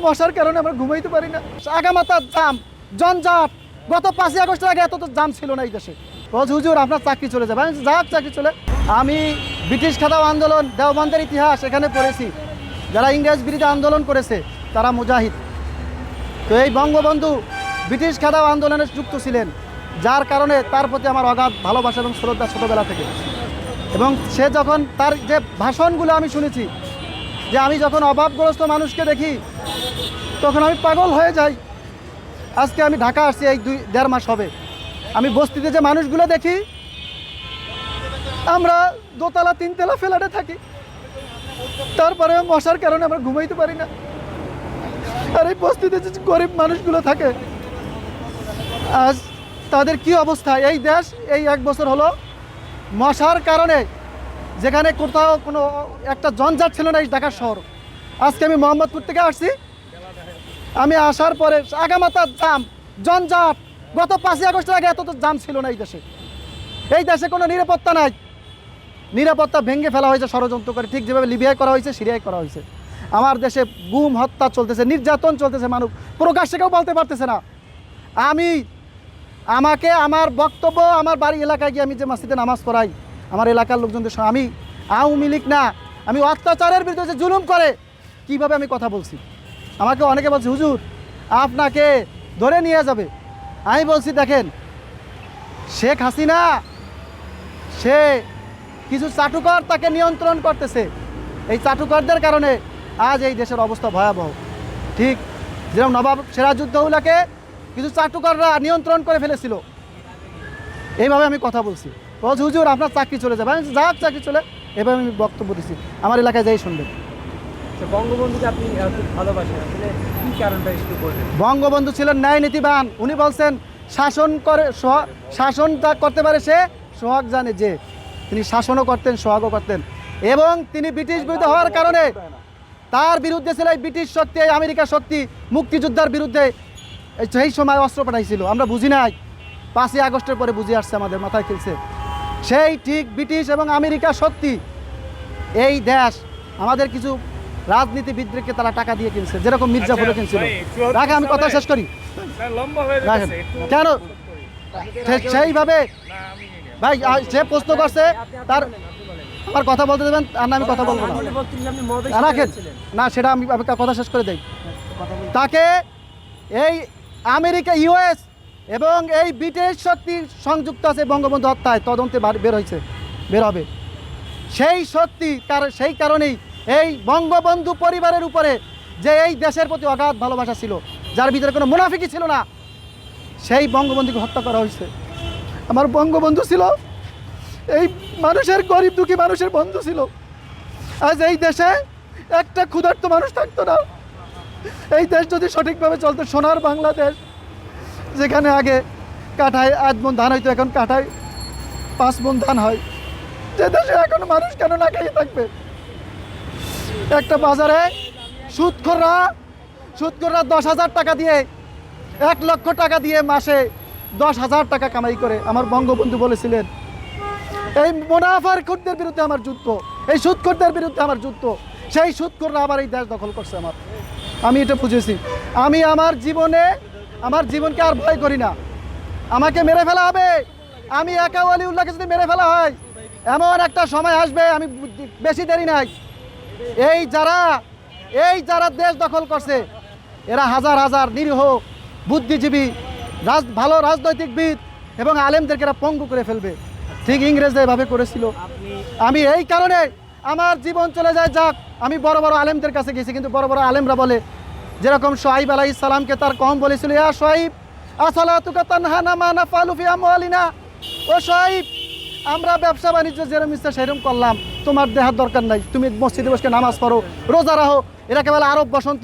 মশার কারণে আমরা ঘুমাইতে পারি না। আগামাতার জাম, জঞ্জাট। গত 5ই আগস্টের আগে এত তো জাম ছিল না এই দেশে। বলছে হুজুর আপনার চাকরি চলে যাবে। আমি যাক চাকরি চলে। আমি ব্রিটিশ খেদাও আন্দোলন, দেওবন্দের ইতিহাস এখানে পড়েছি। যারা ইংরেজ বিরোধী আন্দোলন করেছে তারা মুজাহিদ। তো এই বঙ্গবন্ধু ব্রিটিশ খেদাও আন্দোলনে যুক্ত ছিলেন, যার কারণে তার প্রতি আমার অগাধ ভালোবাসা এবং শ্রদ্ধা ছোটোবেলা থেকে। এবং সে যখন তার যে ভাষণগুলো আমি শুনেছি, যে আমি যখন অভাবগ্রস্ত মানুষকে দেখি তখন আমি পাগল হয়ে যাই। আজকে আমি ঢাকা আসছি, এই 2.5 মাস হবে। আমি বস্তিতে যে মানুষগুলো দেখি, আমরা 2তলা 3তলা ফ্ল্যাটে থাকি, তারপরে মশার কারণে আমরা ঘুমাইতে পারি না। আর এই বস্তিতে যে গরিব মানুষগুলো থাকে, আজ তাদের কি অবস্থা। এই দেশ এই 1 বছর হলো মশার কারণে, যেখানে কোথাও কোনো একটা জঞ্জাট ছিল না এই ঢাকা শহর। আজকে আমি মোহাম্মদপুর থেকে আসছি, আমি আসার পরে আগামাতার জাম, জঞ্জাট। গত 5ই আগস্টের আগে এত তো জাম ছিল না এই দেশে। এই দেশে কোনো নিরাপত্তা নাই। নিরাপত্তা ভেঙে ফেলা হয়েছে ষড়যন্ত্র করে, ঠিক যেভাবে লিবিয়ায় করা হয়েছে, সিরিয়ায় করা হয়েছে। আমার দেশে গুম হত্যা চলতেছে, নির্যাতন চলতেছে, মানুষ প্রকাশ্যে কেউ বলতে পারতেছে না। আমাকে আমার বক্তব্য, আমার বাড়ি এলাকায় গিয়ে আমি যে মসজিদে নামাজ পড়াই, আমার এলাকার লোকজনদের সঙ্গে, আমি আওয়ামী লীগ না, আমি অত্যাচারের বিরুদ্ধে যে জুলুম করে কিভাবে আমি কথা বলছি। আমাকে অনেকে বলছে হুজুর আপনাকে ধরে নিয়ে যাবে। আমি বলছি দেখেন, শেখ হাসিনা সে কিছু চাটুকার তাকে নিয়ন্ত্রণ করতেছে। এই চাটুকারদের কারণে আজ এই দেশের অবস্থা ভয়াবহ। ঠিক যেরকম নবাব সিরাজউদ্দৌলাকে কিছু চাটুকাররা নিয়ন্ত্রণ করে ফেলেছিল, এইভাবে আমি কথা বলছি। বলছি হুজুর আপনার চাকরি চলে যাবে। আমি যাক চাকরি চলে, এভাবে আমি বক্তব্য দিচ্ছি। আমার এলাকায় যাই শুনবেন। বঙ্গবন্ধুকে আপনি খুব ভালোবাসেন, আসলে কি কারণটা একটু বলবেন? বঙ্গবন্ধু ছিলেন ন্যায় নীতিবান। উনি বলছেন শাসন শাসন যা করতে পারে সে সোহাগ জানে যে। তিনি শাসনও করতেন, সোহাগও করতেন। এবং তিনি ব্রিটিশ বিরুদ্ধে হওয়ার কারণে তার বিরুদ্ধে ছিল এই ব্রিটিশ শক্তি, এই আমেরিকা শক্তি মুক্তিযোদ্ধার বিরুদ্ধে সেই সময় অস্ত্র পাঠাইছিল। আমরা বুঝি নাই, 5ই আগস্টের পরে বুঝে আসছে, আমাদের মাথায় খেলছে। সেই ঠিক ব্রিটিশ এবং আমেরিকা শক্তি এই দেশ আমাদের কিছু রাজনীতিবিদদেরকে তারা টাকা দিয়ে কিনছে, যেরকম মির্জাফরও কিনছিল। রাখে আমি কথা শেষ করি, রাখেন কেন সেইভাবে ভাই সে প্রশ্ন করছে, তার আমার কথা বলতে দেবেন আর না আমি কথা বলবো না, রাখেন না, সেটা আমি কথা শেষ করে দেই। তাকে এই আমেরিকা, ইউএস এবং এই ব্রিটিশ শক্তি সংযুক্ত আছে বঙ্গবন্ধু হত্যায়, তদন্তে বের হবে। সেই শক্তি সেই কারণেই এই বঙ্গবন্ধু পরিবারের উপরে যে এই দেশের প্রতি অগাধ ভালোবাসা ছিল, যার ভিতরে কোনো মুনাফিকি ছিল না, সেই বঙ্গবন্ধুকে হত্যা করা হয়েছে। আমার বঙ্গবন্ধু ছিল এই মানুষের, গরিব দুঃখী মানুষের বন্ধু ছিল। আজ এই দেশে একটা ক্ষুধার্ত মানুষ থাকতো না। এই দেশ যদি সঠিকভাবে চলতো, সোনার বাংলাদেশ, যেখানে আগে কাঠায় 8 মণ ধান হইতো, এখন কাঠায় 5 মণ ধান হয়, যে দেশে এখন মানুষ কেন না খেয়ে থাকবে। একটা বাজারে সুদখোররা 10,000 টাকা দিয়ে, 1 লক্ষ টাকা দিয়ে মাসে 10,000 টাকা কামাই করে। আমার বঙ্গবন্ধু বলেছিলেন এই মুনাফার খোরদের বিরুদ্ধে আমার যুদ্ধ, এই সুদখোরদের বিরুদ্ধে আমার যুদ্ধ। সেই সুদখোররা আবার এই দেশ দখল করছে। আমি এটা বুঝেছি। আমি আমার জীবনকে আর ভয় করি না। আমাকে মেরে ফেলা হবে, আমি একা ওয়ালিউল্লাহকে যদি মেরে ফেলা হয়, এমন একটা সময় আসবে, আমি বেশি দেরি নাই। এই যারা দেশ দখল করছে, এরা হাজার হাজার নিরীহ বুদ্ধিজীবী, ভালো রাজনৈতিকবিদ এবং আলেমদেরকে এরা পঙ্গু করে ফেলবে, ঠিক ইংরেজরা এভাবে করেছিল। আমি এই কারণে আমার জীবন চলে যায় যাক। আমি বড় বড় আলেমদের কাছে গেছি, কিন্তু বড় বড় আলেমরা বলে, যেরকম সোহাইব আলাইহিস সালামকে তার কওম বলেছিল, ইয়া সোহাইব আসসালাতুকা তানহানা মা নাফআলু ফি আমওয়ালিনা, ও সোহাইব আমরা ব্যবসা বাণিজ্য যেরকম ইচ্ছা সেরকম করলাম, তোমার দেহার দরকার নাই, তুমি মসজিদে বসে নামাজ পড়ো, রোজা রাখো। এটাকে বলে আরব বসন্ত।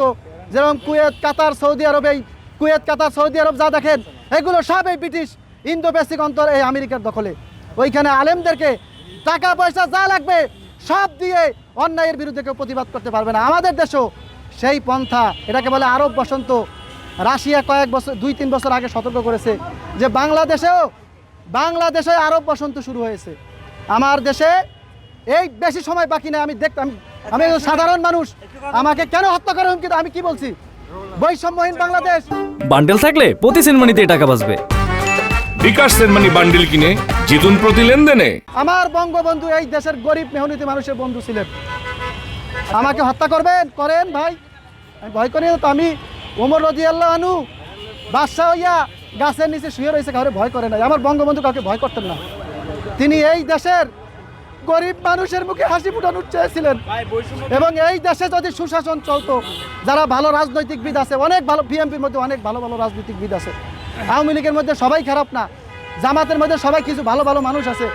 যেরকম কুয়েত, কাতার, সৌদি আরব, এই কুয়েত, কাতার, সৌদি আরব যা দেখেন, এগুলো সব এই ব্রিটিশ ইন্দো প্যাসিফিক অঞ্চল, এই আমেরিকার দখলে। ওইখানে আলেমদেরকে টাকা পয়সা যা লাগবে সব দিয়ে অন্যায়ের বিরুদ্ধে কেউ প্রতিবাদ করতে পারবে না। আমাদের দেশও সেই পন্থা, এটাকে বলে আরব বসন্ত। রাশিয়া কয়েক বছর, 2-3 বছর আগে সতর্ক করেছে যে বাংলাদেশে আরব বসন্ত শুরু হয়েছে। আমার দেশে এই বেশি সময় বাকি নেই। আমি একজন সাধারণ মানুষ, আমাকে কেন হত্যা করে হুমকি, আমি কি বলছি, বৈষম্যহীন বাংলাদেশ। বান্ডেল থাকলে প্রতি সেনমানিতে টাকা বাঁচবে। বিকাশ সেনমানি বান্ডিল কিনে জিতুন প্রতি লেনদেনে। আমার বঙ্গবন্ধু এই দেশের গরিব মেহনতি মানুষের বন্ধু ছিলেন। আমাকে হত্যা করবেন, করেন ভাই, আমি ভয় করি না তো। আমি ওমর রাদিয়াল্লাহু আনহু বাদশা হইয়া গাছের নিচে শুয়ে রয়েছে, কাউকে ভয় করে না। আমার বঙ্গবন্ধু কাউকে ভয় করতেন না। তিনি এই দেশের গরিব মানুষের মুখে হাসি ফুটানোর চেয়েছিলেন। এবং এই দেশে যদি সুশাসন চলতো, যারা ভালো রাজনৈতিকবিদ আছে, অনেক ভালো, বিএনপির মধ্যে অনেক ভালো ভালো রাজনৈতিকবিদ আছে, আওয়ামী লীগের মধ্যে সবাই খারাপ না, জামাতের মধ্যে সবাই কিছু ভালো ভালো মানুষ আছে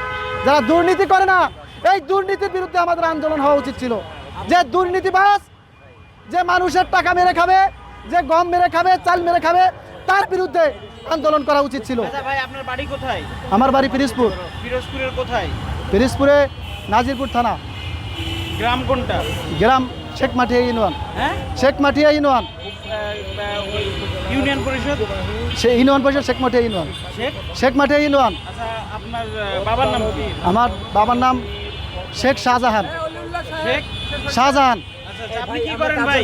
যারা দুর্নীতি করে না। এই দুর্নীতির বিরুদ্ধে আমাদের আন্দোলন হওয়া উচিত ছিল। যে দুর্নীতিবাজ, যে মানুষের টাকা মেরে খাবে, যে গম মেরে খাবে, চাল মেরে খাবে, তার বিরুদ্ধে আন্দোলন করা উচিত ছিল। আচ্ছা ভাই, আপনার বাড়ি কোথায়? আমার বাড়ি পিরিজপুর। পিরোজপুরের কোথায়? পিরিজপুরে নাজিরপুর থানা। গ্রাম কোনটা? গ্রাম শেখ মাঠিয়া ইউনিয়ন। হ্যাঁ, শেখ মাঠিয়া ইউনিয়ন। ইউনিয়ন পরিষদ? সে ইউনিয়ন পরিষদ শেখ মাঠিয়া ইউনিয়ন। শেখ? শেখ মাঠিয়া ইউনিয়ন। আচ্ছা, আপনার বাবার নাম কি? আমার বাবার নাম শেখ শাহজাহান। শেখ? শাহজাহান। আচ্ছা আচ্ছা, আপনি কি করেন ভাই?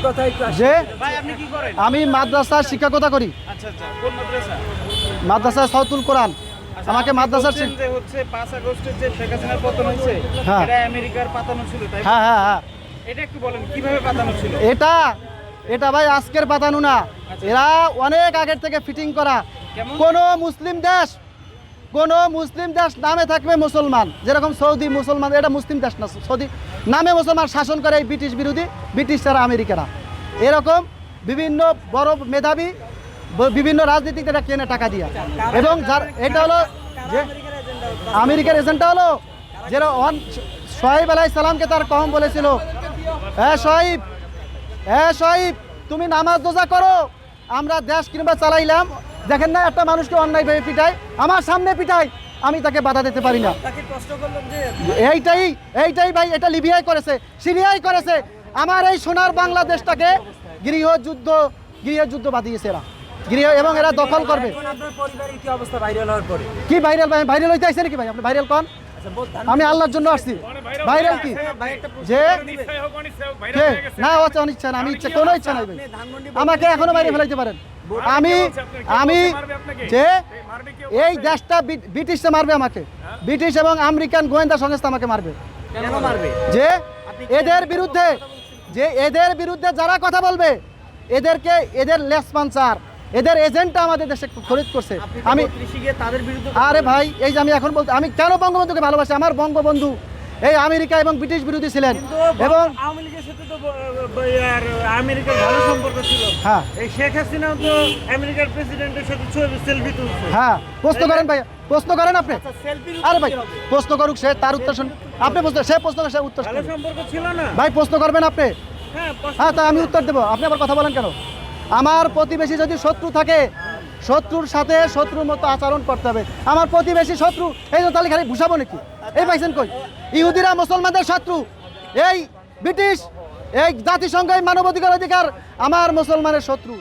যে ভাই আপনি কি করেন? আমি মাদ্রাসার শিক্ষকতা করি। আচ্ছা আচ্ছা, কোন মাদ্রাসা? মাদ্রাসা সাউতুল কোরআন। আচ্ছা, আমাকে আপনি মাদ্রাসার বলছেন যে হচ্ছে 5 আগস্টের যে শেখ হাসিনার পতন হয়েছে, হ্যাঁ। এটা আমেরিকার পাতানো ছিল, তাই? হ্যাঁ হ্যাঁ হ্যাঁ, এটা একটু বলেন কিভাবে পাতানো ছিল? এটা এটা ভাই আজকের পাতানো না, এরা অনেক আগের থেকে ফিটিং করা। কেমন? কোন মুসলিম দেশ নামে থাকবে মুসলমান, যেরকম সৌদি মুসলমান, এটা মুসলিম দেশ না, সৌদি নামে মুসলমান শাসন করে এই ব্রিটিশ বিরোধী, ব্রিটিশ ছাড়া আমেরিকারা। এরকম বিভিন্ন বড় মেধাবী বিভিন্ন রাজনীতিকরা কেনে টাকা দিয়া। এবং যার এটা হলো যে আমেরিকার এজেন্টটা হলো যেটা সোহাইব আলাইহিস সালামকে তার কওম বলেছিল, সোহাইব তুমি নামাজ রোজা করো, আমরা দেশ কিংবা চালাইলাম। দেখেন না, একটা মানুষকে অন্যায়ভাবে পিটায়, আমার সামনে পিটায়, আমি তাকে বাধা দিতে পারি না। এইটাই ভাই, এটা লিবিয়ায় করেছে, সিরিয়ায় করেছে। আমার এই সোনার বাংলাদেশটাকে গৃহযুদ্ধ বাঁধিয়েছে এরা, এবং এরা দখল করবে। আপনার পরিবারের কি অবস্থা ভাইরাল হওয়ার পরে? কি ভাইরাল? ভাই ভাইরাল হইতে আইছে নাকি ভাই? আপনি ভাইরাল কোন? আমি আল্লাহর জন্য আসছি। ভাইরাল কি? যে কে? না, আচ্ছা, অনিচ্ছা না, আমি ইচ্ছা, কোনো ইচ্ছা নাই ভাই, আমাকে এখনো বাইরে ফেলাইতে পারেন। আমি যে এই দেশটা ব্রিটিশে মারবে আমাকে, ব্রিটিশ এবং আমেরিকান গোয়েন্দা সংস্থা আমাকে মারবে। কেন মারবে? যে এদের বিরুদ্ধে যারা কথা বলবে, এদের লেস পাঞ্চার, এদের এজেন্টটা আমাদের দেশে খরিদ করছে। আমি তাদের বিরুদ্ধে, আরে ভাই, এই যে আমি এখন বলতে, আমি কেন বঙ্গবন্ধুকে ভালোবাসি? আমার বঙ্গবন্ধু এই আমেরিকা এবং ব্রিটিশ বিরোধী ছিলেন, এবং আওয়ামী লীগের সাথে তো আর আমেরিকার ভালো সম্পর্ক ছিল। হ্যাঁ এই শেখ হাসিনাও তো আমেরিকার প্রেসিডেন্টের সাথে সেলফি তুলছে। হ্যাঁ, প্রশ্ন করেন ভাই, প্রশ্ন করেন আপনি। সেলফি আরে ভাই, প্রশ্ন করুক সে, তার উত্তর শুন। আপনি সে প্রশ্ন করে, সে উত্তর ভালো শুনুন। সম্পর্ক ছিল না? ভাই প্রশ্ন করবেন আপনি। হ্যাঁ, হ্যাঁ, তা আমি উত্তর দেবো, আপনি আবার কথা বলেন কেন? আমার প্রতিবেশী যদি শত্রু থাকে, শত্রুর সাথে শত্রুর মতো আচরণ করতে হবে। আমার প্রতিবেশী শত্রু, এই তো তাহলে খালি বুঝাবো নাকি? এই পাইছেন কই? ইহুদিরা মুসলমানদের শত্রু, এই ব্রিটিশ, এই জাতিসংঘ, এই মানবাধিকার আমার মুসলমানের শত্রু।